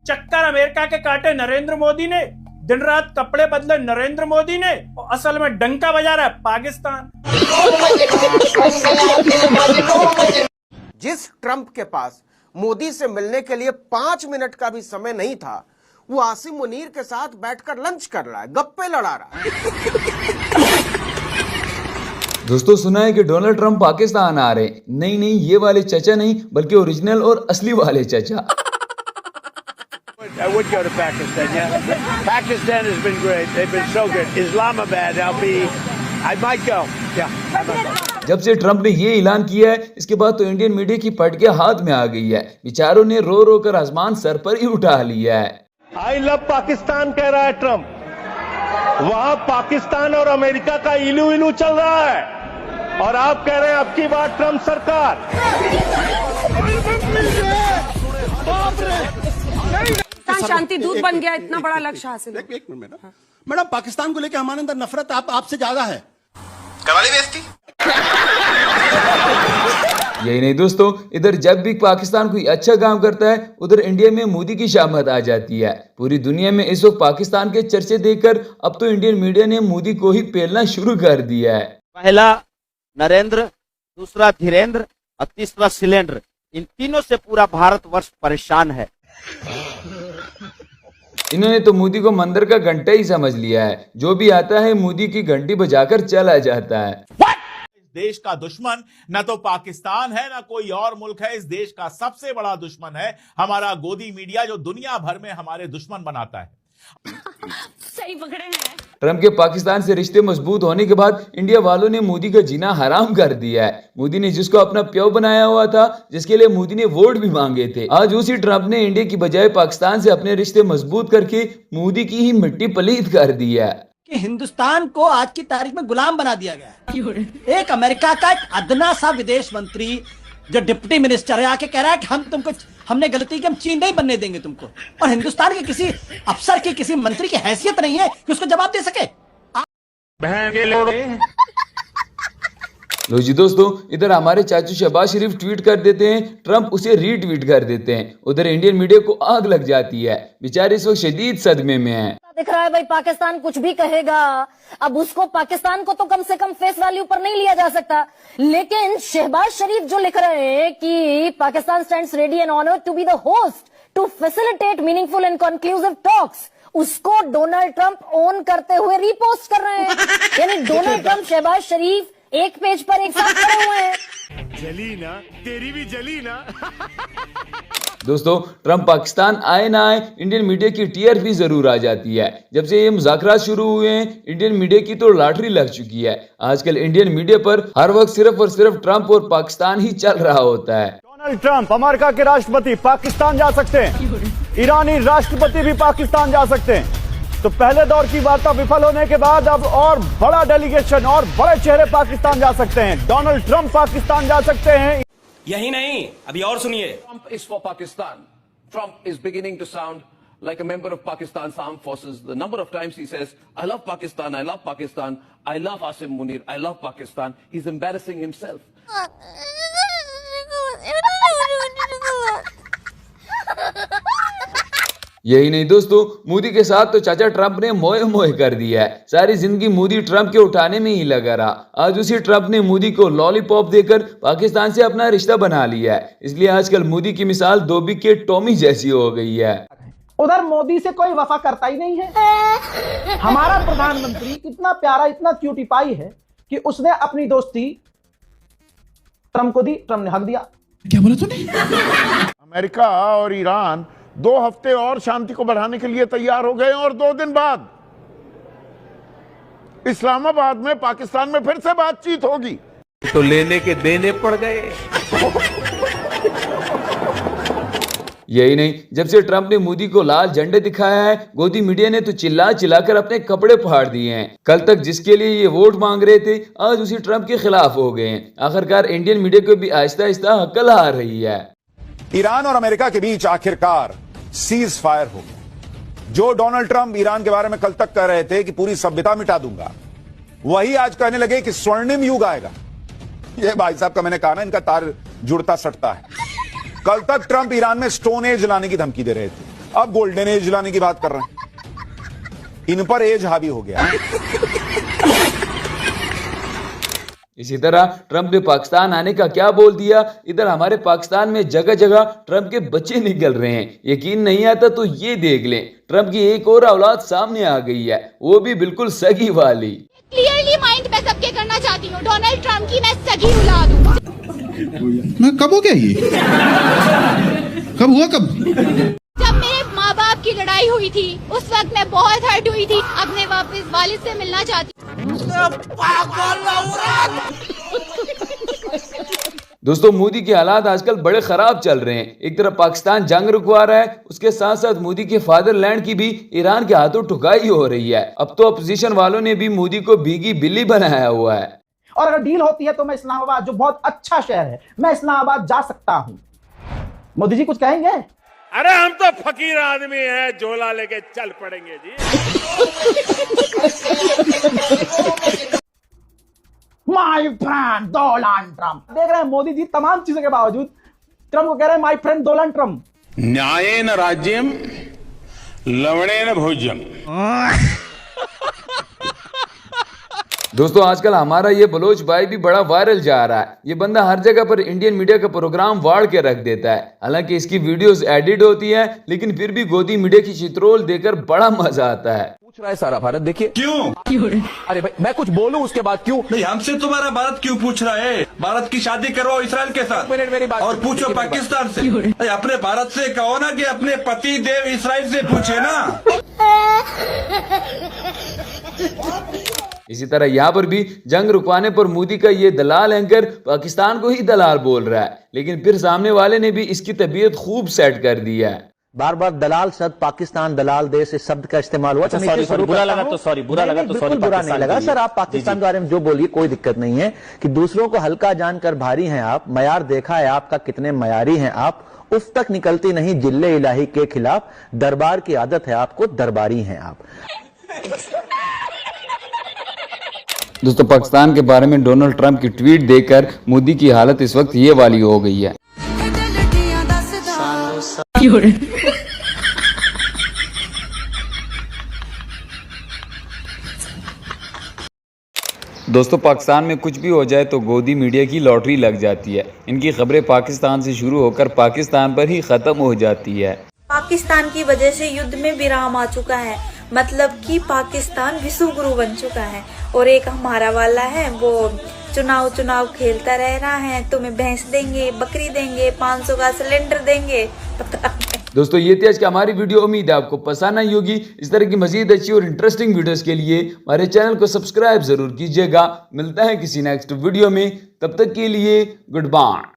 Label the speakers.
Speaker 1: चक्कर अमेरिका के काटे नरेंद्र मोदी ने, दिन रात कपड़े बदले नरेंद्र मोदी ने, और असल में डंका बजा रहा है पाकिस्तान।
Speaker 2: जिस ट्रंप के पास मोदी से मिलने के लिए 5 मिनट का भी समय नहीं था, वो आसिम मुनीर के साथ बैठकर लंच कर रहा है, गप्पे लड़ा रहा है।
Speaker 3: दोस्तों, सुना है कि डोनाल्ड ट्रंप पाकिस्तान आ रहे। नहीं, ये वाले चाचा नहीं, बल्कि ओरिजिनल और असली वाले चाचा।
Speaker 4: I would go to Pakistan, yeah. Pakistan has been great. They've been so good. Islamabad, I might go. Yeah, I might go.
Speaker 3: जब से ट्रंप ने ये ऐलान किया है, इसके बाद तो इंडियन मीडिया की पटके हाथ में आ गई है। बेचारों ने रो रो कर आसमान सर पर ही उठा लिया है।
Speaker 5: आई लव पाकिस्तान कह रहा है ट्रंप। वहां पाकिस्तान और अमेरिका का इलू इलू चल रहा है, और आप कह रहे हैं अब की बार ट्रंप सरकार।
Speaker 6: शांति दूत बन गया, इतना बड़ा लक्ष्य हासिल।
Speaker 7: एक मिनट मैडम, पाकिस्तान को लेकर हमारे अंदर नफरत आपसे ज्यादा है।
Speaker 2: कवाली बेइज्जती।
Speaker 3: यही नहीं दोस्तों, इधर जब भी पाकिस्तान कोई अच्छा काम करता है, उधर इंडिया में मोदी की शामत आ जाती है। पूरी दुनिया में इस वक्त पाकिस्तान के चर्चे देखकर अब तो इंडियन मीडिया ने मोदी को ही पेलना शुरू कर दिया है।
Speaker 8: पहला नरेंद्र, दूसरा धीरेंद्र और तीसरा सिलेंडर, इन तीनों से पूरा भारतवर्ष परेशान है।
Speaker 3: इन्होंने तो मोदी को मंदिर का घंटा ही समझ लिया है। जो भी आता है मोदी की घंटी बजाकर चला जाता है।
Speaker 9: इस देश का दुश्मन न तो पाकिस्तान है न कोई और मुल्क है। इस देश का सबसे बड़ा दुश्मन है हमारा गोदी मीडिया, जो दुनिया भर में हमारे दुश्मन बनाता है।
Speaker 6: सही पकड़े हैं।
Speaker 3: ट्रंप के पाकिस्तान से रिश्ते मजबूत होने के बाद इंडिया वालों ने मोदी का जीना हराम कर दिया है। मोदी ने जिसको अपना प्यो बनाया हुआ था, जिसके लिए मोदी ने वोट भी मांगे थे, आज उसी ट्रंप ने इंडिया की बजाय पाकिस्तान से अपने रिश्ते मजबूत करके मोदी की ही मिट्टी पलीत कर दी है।
Speaker 10: कि हिंदुस्तान को आज की तारीख में गुलाम बना दिया गया है। एक अमेरिका का एक अदना सा विदेश मंत्री जो डिप्टी मिनिस्टर है आके कह रहा है कि हमने गलती की, हम चीन नहीं बनने देंगे तुमको, और हिंदुस्तान के किसी अफसर की, किसी मंत्री की हैसियत नहीं है कि उसको जवाब दे सके।
Speaker 3: लो जी दोस्तों, इधर हमारे चाचू शहबाज शरीफ ट्वीट कर देते हैं, ट्रंप उसे रीट्वीट कर देते हैं। उधर इंडियन मीडिया को आग लग जाती है। बेचारे इस वक्त शदीद सदमे में हैं।
Speaker 11: दिख रहा है भाई, पाकिस्तान कुछ भी कहेगा, अब उसको पाकिस्तान को तो कम से कम फेस वैल्यू पर नहीं लिया जा सकता। लेकिन शहबाज शरीफ जो लिख रहे हैं कि Pakistan stands ready and honoured to be the host to facilitate meaningful and conclusive talks, उसको डोनाल्ड ट्रंप ओन करते हुए रीपोस्ट कर रहे हैं। यानी डोनाल्ड ट्रंप, शहबाज शरीफ एक पेज पर एक साथ खड़े हुए हैं।
Speaker 5: जली ना, तेरी भी जली ना।
Speaker 3: दोस्तों, ट्रंप पाकिस्तान आए ना आए, इंडियन मीडिया की टीआरपी जरूर आ जाती है। जब से ये मुज़ाकरात शुरू हुए हैं, इंडियन मीडिया की तो लॉटरी लग चुकी है। आजकल इंडियन मीडिया पर हर वक्त सिर्फ और सिर्फ ट्रंप और पाकिस्तान ही चल रहा होता है।
Speaker 5: डोनाल्ड ट्रंप अमेरिका के राष्ट्रपति पाकिस्तान जा सकते हैं, ईरानी राष्ट्रपति भी पाकिस्तान जा सकते हैं। तो पहले दौर की वार्ता विफल होने के बाद अब और बड़ा डेलीगेशन और बड़े चेहरे पाकिस्तान जा सकते हैं। डोनाल्ड ट्रंप पाकिस्तान जा सकते हैं।
Speaker 12: यही नहीं, अभी और सुनिए।
Speaker 13: Trump is for Pakistan. Trump is beginning to sound like a member of Pakistan's armed forces. The number of times he says, I love Pakistan, I love Pakistan, I love Asim Munir, I love Pakistan. He's embarrassing himself.
Speaker 3: यही नहीं दोस्तों, मोदी के साथ तो चाचा Trump ने मोए मोए कर दिया है। सारी जिंदगी मोदी ट्रंप के उठाने में ही लगा रहा। आज उसी ट्रंप ने मोदी को लॉलीपॉप देकर पाकिस्तान से अपना रिश्ता बना लिया है। इसलिए आजकल मोदी की मिसाल धोबी के टॉमी जैसी हो गई है।
Speaker 10: उधर मोदी से कोई वफा करता ही नहीं है। हमारा प्रधानमंत्री इतना प्यारा, इतना क्यूटी पाई है कि उसने अपनी दोस्ती ट्रंप को दी, ट्रंप ने हक दिया।
Speaker 5: क्या बोला तूने? अमेरिका और ईरान 2 हफ्ते और शांति को बढ़ाने के लिए तैयार हो गए, और 2 दिन बाद इस्लामाबाद में पाकिस्तान में फिर से बातचीत होगी।
Speaker 4: तो लेने के देने पड़ गए।
Speaker 3: यही नहीं, जब से ट्रंप ने मोदी को लाल झंडे दिखाया है, गोदी मीडिया ने तो चिल्ला चिल्लाकर अपने कपड़े फाड़ दिए हैं। कल तक जिसके लिए ये वोट मांग रहे थे, आज उसी ट्रंप के खिलाफ हो गए हैं। आखिरकार इंडियन मीडिया को भी आहिस्ता आहिस्ता अक्ल आ रही है।
Speaker 14: ईरान और अमेरिका के बीच आखिरकार सीज फायर हो गया। जो डोनाल्ड ट्रंप ईरान के बारे में कल तक कह रहे थे कि पूरी सभ्यता मिटा दूंगा, वही आज कहने लगे कि स्वर्णिम युग आएगा। ये भाई साहब का मैंने कहा ना, इनका तार जुड़ता सटता है। कल तक ट्रंप ईरान में स्टोन एज लाने की धमकी दे रहे थे, अब गोल्डन एज लाने की बात कर रहे हैं। इन पर एज हावी हो गया।
Speaker 3: इसी तरह ट्रंप ने पाकिस्तान आने का क्या बोल दिया, इधर हमारे पाकिस्तान में जगह जगह ट्रंप के बच्चे निकल रहे हैं। यकीन नहीं आता तो ये देख लें, ट्रंप की एक और औलाद सामने आ गई है, वो भी बिल्कुल सगी वाली।
Speaker 15: क्लियरली माइंड मैं सबके करना चाहती हूँ, डोनाल्ड ट्रंप की मैं सगी औलाद हूँ।
Speaker 7: मैं कब हो गया ये? कब हुआ कब?
Speaker 15: जब मेरे माँ बाप की लड़ाई हुई थी उस वक्त मैं बहुत हर्ट हुई थी, अब मैं वापस वालिद से मिलना चाहती हूँ।
Speaker 3: दोस्तों, मोदी के हालात आजकल बड़े खराब चल रहे हैं। एक तरफ पाकिस्तान जंग रुकवा रहा है, उसके साथ साथ मोदी के फादरलैंड की भी ईरान के हाथों ठुकाई हो रही है। अब तो अपोजिशन वालों ने भी मोदी को भीगी बिल्ली बनाया हुआ है।
Speaker 10: और अगर डील होती है तो मैं इस्लामाबाद, जो बहुत अच्छा शहर है, मैं इस्लामाबाद जा सकता हूँ। मोदी जी कुछ कहेंगे?
Speaker 4: अरे हम तो फकीर आदमी हैं, झोला लेके चल पड़ेंगे जी।
Speaker 10: My friend Donald Trump. देख रहे हैं मोदी जी तमाम चीजों के बावजूद ट्रंप को कह रहे हैं माय फ्रेंड डोनाल्ड ट्रंप।
Speaker 4: न्यायेन राज्यम लवणेन भोज्यम।
Speaker 3: दोस्तों, आजकल हमारा ये बलोच भाई भी बड़ा वायरल जा रहा है। ये बंदा हर जगह पर इंडियन मीडिया का प्रोग्राम वाड़ के रख देता है। हालांकि इसकी वीडियोस एडिट होती है, लेकिन फिर भी गोदी मीडिया की चित्रोल देकर बड़ा मजा आता है।
Speaker 13: पूछ रहा है सारा भारत, देखिए क्यों? अरे भाई मैं कुछ बोलूं उसके बाद क्यों
Speaker 12: नहीं? हमसे तुम्हारा भारत क्यों पूछ रहा है? भारत की शादी करो इसराइल के साथ,
Speaker 13: मेरी बात
Speaker 12: और पूछो पाकिस्तान से। अपने भारत से कहो ना कि अपने पति देव इसराइल से पूछे ना।
Speaker 3: इसी तरह यहाँ पर भी जंग रुकवाने पर मोदी का ये दलाल एंकर पाकिस्तान को ही दलाल बोल रहा है, लेकिन फिर सामने वाले ने भी इसकी तबीयत खूब सेट कर दिया है।
Speaker 10: बार बार दलाल शब्द, पाकिस्तान दलाल देश, इस शब्द का इस्तेमाल हुआ।
Speaker 8: बुरा लगा तो सॉरी, बुरा लगा तो सॉरी।
Speaker 10: बुरा नहीं लगा सर, आप पाकिस्तान के बारे में जो बोलिए कोई दिक्कत नहीं है। कि दूसरों को हल्का जानकर भारी हैं आप, मयार देखा है आपका कितने मयारी हैं आप, उफ तक निकलती नहीं जिल्ले इलाही के खिलाफ, दरबार की आदत है आपको, दरबारी हैं आप।
Speaker 3: दोस्तों, पाकिस्तान के बारे में डोनाल्ड ट्रंप की ट्वीट देखकर मोदी की हालत इस वक्त ये वाली हो गई है। दोस्तों, पाकिस्तान में कुछ भी हो जाए तो गोदी मीडिया की लॉटरी लग जाती है। इनकी खबरें पाकिस्तान से शुरू होकर पाकिस्तान पर ही खत्म हो जाती है।
Speaker 15: पाकिस्तान की वजह से युद्ध में विराम आ चुका है, मतलब कि पाकिस्तान विश्व गुरु बन चुका है। और एक हमारा वाला है, वो चुनाव खेलता रह रहा है, तुम्हें भैंस देंगे, बकरी देंगे, 500 का सिलेंडर देंगे।
Speaker 3: दोस्तों, ये थी आज की हमारी वीडियो। उम्मीद है आपको पसंद आई होगी। इस तरह की मजीद अच्छी और इंटरेस्टिंग वीडियोस के लिए हमारे चैनल को सब्सक्राइब जरूर कीजिएगा। मिलता है किसी नेक्स्ट वीडियो में, तब तक के लिए गुड बाय।